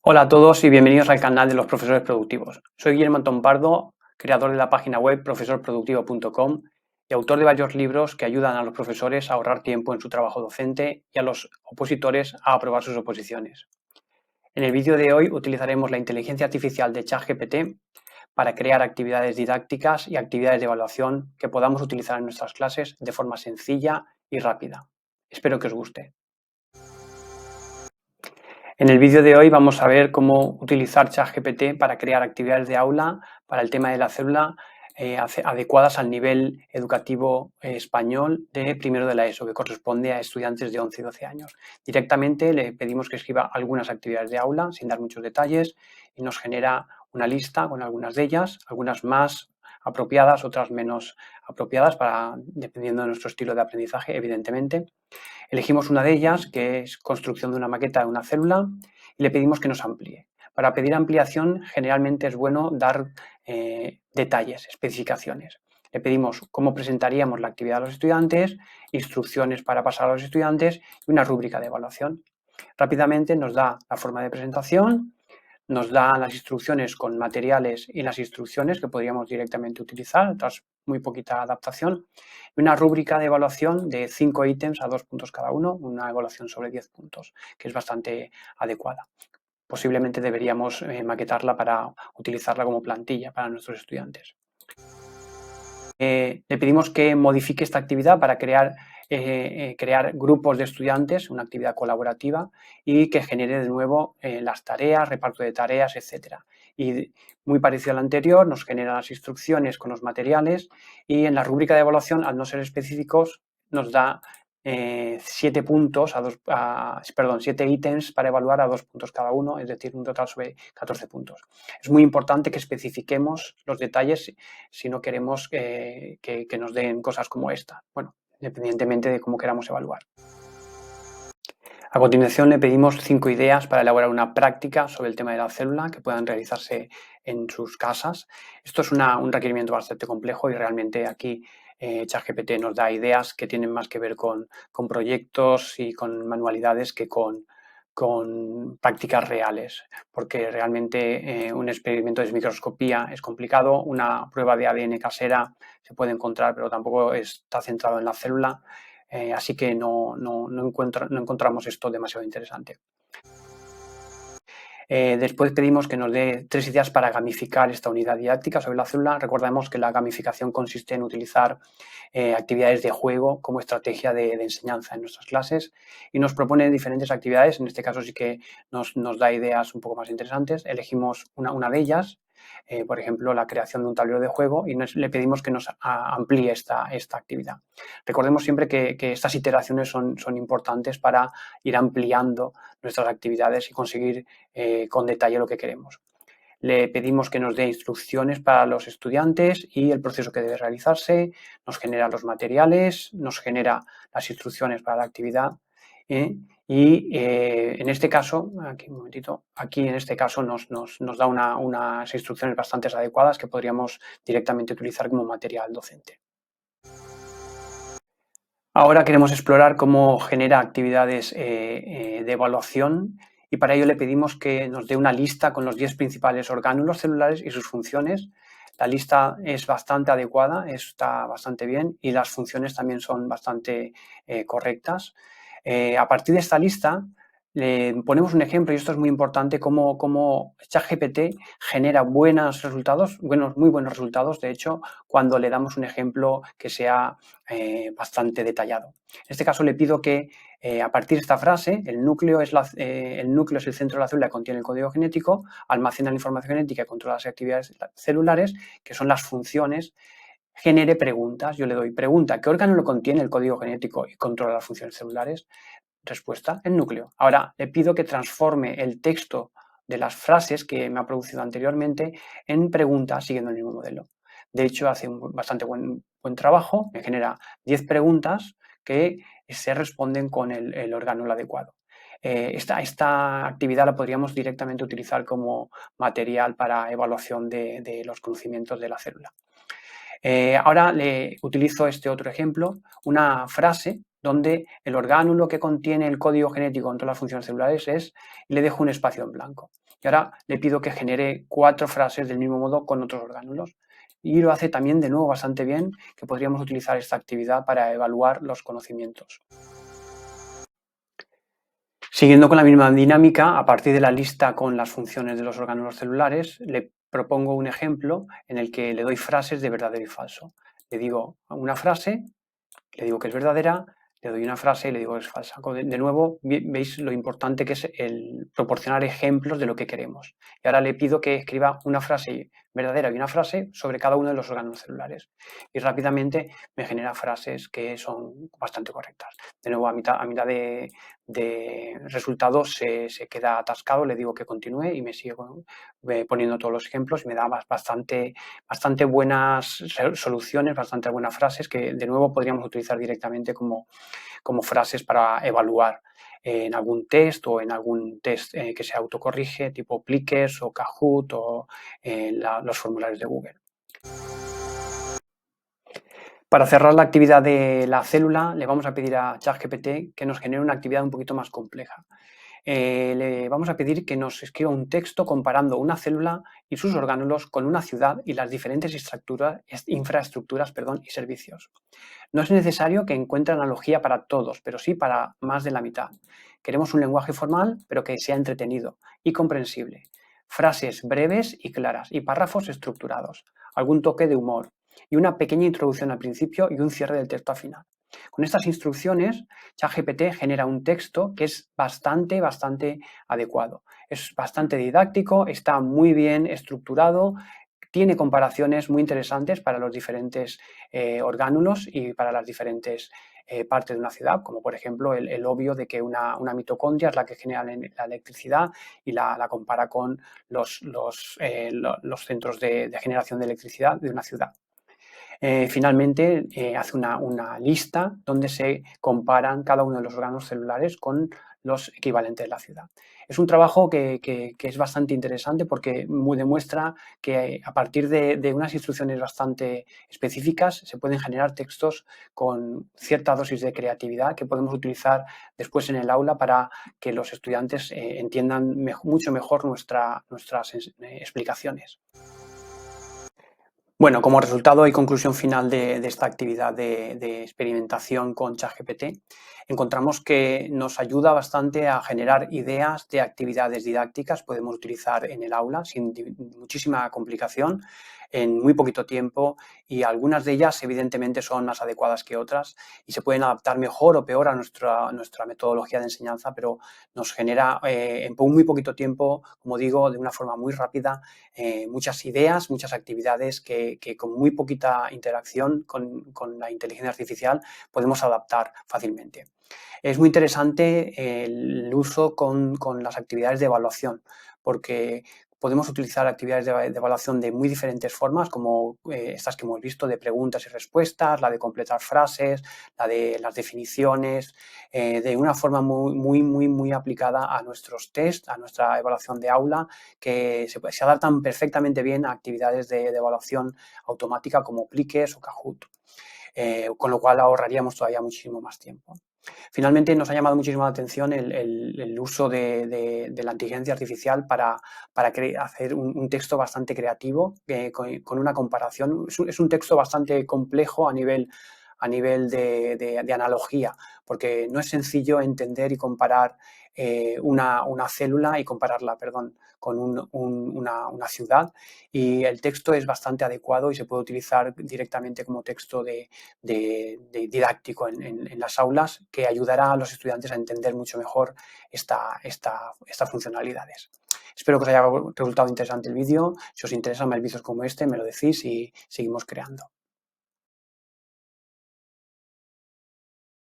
Hola a todos y bienvenidos al canal de los profesores productivos. Soy Guillermo Antón Pardo, creador de la página web profesorproductivo.com y autor de varios libros que ayudan a los profesores a ahorrar tiempo en su trabajo docente y a los opositores a aprobar sus oposiciones. En el vídeo de hoy utilizaremos la inteligencia artificial de ChatGPT para crear actividades didácticas y actividades de evaluación que podamos utilizar en nuestras clases de forma sencilla y rápida. Espero que os guste. En el vídeo de hoy vamos a ver cómo utilizar ChatGPT para crear actividades de aula para el tema de la célula adecuadas al nivel educativo español de primero de la ESO, que corresponde a estudiantes de 11 y 12 años. Directamente le pedimos que escriba algunas actividades de aula, sin dar muchos detalles, y nos genera una lista con algunas de ellas, algunas más apropiadas, otras menos apropiadas, dependiendo de nuestro estilo de aprendizaje, evidentemente. Elegimos una de ellas, que es construcción de una maqueta de una célula, y le pedimos que nos amplíe. Para pedir ampliación, generalmente es bueno dar detalles, especificaciones. Le pedimos cómo presentaríamos la actividad a los estudiantes, instrucciones para pasar a los estudiantes y una rúbrica de evaluación. Rápidamente nos da la forma de presentación, nos da las instrucciones con materiales y las instrucciones que podríamos directamente utilizar, tras muy poquita adaptación, y una rúbrica de evaluación de 5 ítems a 2 puntos cada uno, una evaluación sobre 10 puntos, que es bastante adecuada. Posiblemente deberíamos maquetarla para utilizarla como plantilla para nuestros estudiantes. Le pedimos que modifique esta actividad para crear grupos de estudiantes, una actividad colaborativa, y que genere de nuevo las tareas, reparto de tareas, etc. Y muy parecido al anterior, nos genera las instrucciones con los materiales y en la rúbrica de evaluación, al no ser específicos, nos da 7 ítems para evaluar a 2 puntos cada uno, es decir, un total sobre 14 puntos. Es muy importante que especifiquemos los detalles si no queremos que nos den cosas como esta, bueno, independientemente de cómo queramos evaluar. A continuación le pedimos 5 ideas para elaborar una práctica sobre el tema de la célula que puedan realizarse en sus casas. Esto es un requerimiento bastante complejo y realmente aquí ChatGPT nos da ideas que tienen más que ver con proyectos y con manualidades que con prácticas reales, porque realmente un experimento de microscopía es complicado, una prueba de ADN casera se puede encontrar, pero tampoco está centrado en la célula. Así que no encontramos esto demasiado interesante. Después pedimos que nos dé 3 ideas para gamificar esta unidad didáctica sobre la célula. Recordemos que la gamificación consiste en utilizar actividades de juego como estrategia de enseñanza en nuestras clases y nos propone diferentes actividades. En este caso sí que nos da ideas un poco más interesantes. Elegimos una de ellas, por ejemplo, la creación de un tablero de juego, y le pedimos que nos amplíe esta actividad. Recordemos siempre que estas iteraciones son importantes para ir ampliando nuestras actividades y conseguir con detalle lo que queremos. Le pedimos que nos dé instrucciones para los estudiantes y el proceso que debe realizarse, nos genera los materiales, nos genera las instrucciones para la actividad y en este caso, aquí en este caso nos da unas instrucciones bastante adecuadas que podríamos directamente utilizar como material docente. Ahora queremos explorar cómo genera actividades de evaluación y para ello le pedimos que nos dé una lista con los 10 principales orgánulos celulares y sus funciones. La lista es bastante adecuada, está bastante bien y las funciones también son bastante correctas. A partir de esta lista le ponemos un ejemplo, y esto es muy importante, cómo ChatGPT genera buenos resultados, muy buenos resultados, de hecho, cuando le damos un ejemplo que sea bastante detallado. En este caso le pido que a partir de esta frase, el núcleo es el centro de la célula que contiene el código genético, almacena la información genética y controla las actividades celulares, que son las funciones, genere preguntas. Yo le doy pregunta, ¿qué órgano lo contiene el código genético y controla las funciones celulares? Respuesta, el núcleo. Ahora le pido que transforme el texto de las frases que me ha producido anteriormente en preguntas siguiendo el mismo modelo. De hecho, hace un bastante buen trabajo, me genera 10 preguntas que se responden con el orgánulo adecuado. Esta actividad la podríamos directamente utilizar como material para evaluación de los conocimientos de la célula. Ahora le utilizo este otro ejemplo, una frase donde el orgánulo que contiene el código genético con todas las funciones celulares es, y le dejo un espacio en blanco. Y ahora le pido que genere 4 frases del mismo modo con otros orgánulos. Y lo hace también de nuevo bastante bien, que podríamos utilizar esta actividad para evaluar los conocimientos. Siguiendo con la misma dinámica, a partir de la lista con las funciones de los orgánulos celulares, le propongo un ejemplo en el que le doy frases de verdadero y falso. Le digo una frase, le digo que es verdadera, le doy una frase y le digo que es falsa. De nuevo, veis lo importante que es el proporcionar ejemplos de lo que queremos. Y ahora le pido que escriba una frase verdadera y una frase sobre cada uno de los órganos celulares. Y rápidamente me genera frases que son bastante correctas. De nuevo, a mitad de resultado se queda atascado, le digo que continúe y me sigue poniendo todos los ejemplos y me da bastante buenas soluciones, bastante buenas frases que de nuevo podríamos utilizar directamente como frases para evaluar en algún test o en algún test que se autocorrige tipo Plickers o Kahoot o los formularios de Google. Para cerrar la actividad de la célula, le vamos a pedir a ChatGPT que nos genere una actividad un poquito más compleja. Le vamos a pedir que nos escriba un texto comparando una célula y sus orgánulos con una ciudad y las diferentes infraestructuras y servicios. No es necesario que encuentre analogía para todos, pero sí para más de la mitad. Queremos un lenguaje formal, pero que sea entretenido y comprensible. Frases breves y claras y párrafos estructurados. Algún toque de humor y una pequeña introducción al principio y un cierre del texto al final. Con estas instrucciones, ChatGPT genera un texto que es bastante adecuado. Es bastante didáctico, está muy bien estructurado, tiene comparaciones muy interesantes para los diferentes orgánulos y para las diferentes partes de una ciudad, como por ejemplo el obvio de que una mitocondria es la que genera la electricidad y la compara con los centros de generación de electricidad de una ciudad. Finalmente, hace una lista donde se comparan cada uno de los órganos celulares con los equivalentes de la ciudad. Es un trabajo que es bastante interesante porque demuestra que a partir de unas instrucciones bastante específicas se pueden generar textos con cierta dosis de creatividad que podemos utilizar después en el aula para que los estudiantes entiendan mucho mejor nuestras explicaciones. Bueno, como resultado y conclusión final de esta actividad de experimentación con ChatGPT, encontramos que nos ayuda bastante a generar ideas de actividades didácticas, podemos utilizar en el aula sin muchísima complicación, en muy poquito tiempo, y algunas de ellas evidentemente son más adecuadas que otras y se pueden adaptar mejor o peor a nuestra metodología de enseñanza, pero nos genera en muy poquito tiempo, como digo, de una forma muy rápida, muchas ideas, muchas actividades que con muy poquita interacción con la inteligencia artificial podemos adaptar fácilmente. Es muy interesante el uso con las actividades de evaluación, porque podemos utilizar actividades de evaluación de muy diferentes formas, como estas que hemos visto de preguntas y respuestas, la de completar frases, la de las definiciones, de una forma muy aplicada a nuestros test, a nuestra evaluación de aula, que se adaptan perfectamente bien a actividades de evaluación automática como Plickers o Kahoot. Con lo cual ahorraríamos todavía muchísimo más tiempo. Finalmente, nos ha llamado muchísimo la atención el uso de la inteligencia artificial para hacer un texto bastante creativo, con una comparación. Es un texto bastante complejo a nivel de analogía, porque no es sencillo entender y comparar una célula y compararla, con una ciudad, y el texto es bastante adecuado y se puede utilizar directamente como texto didáctico en las aulas, que ayudará a los estudiantes a entender mucho mejor estas funcionalidades. Espero que os haya resultado interesante el vídeo. Si os interesan más vídeos como este, me lo decís y seguimos creando.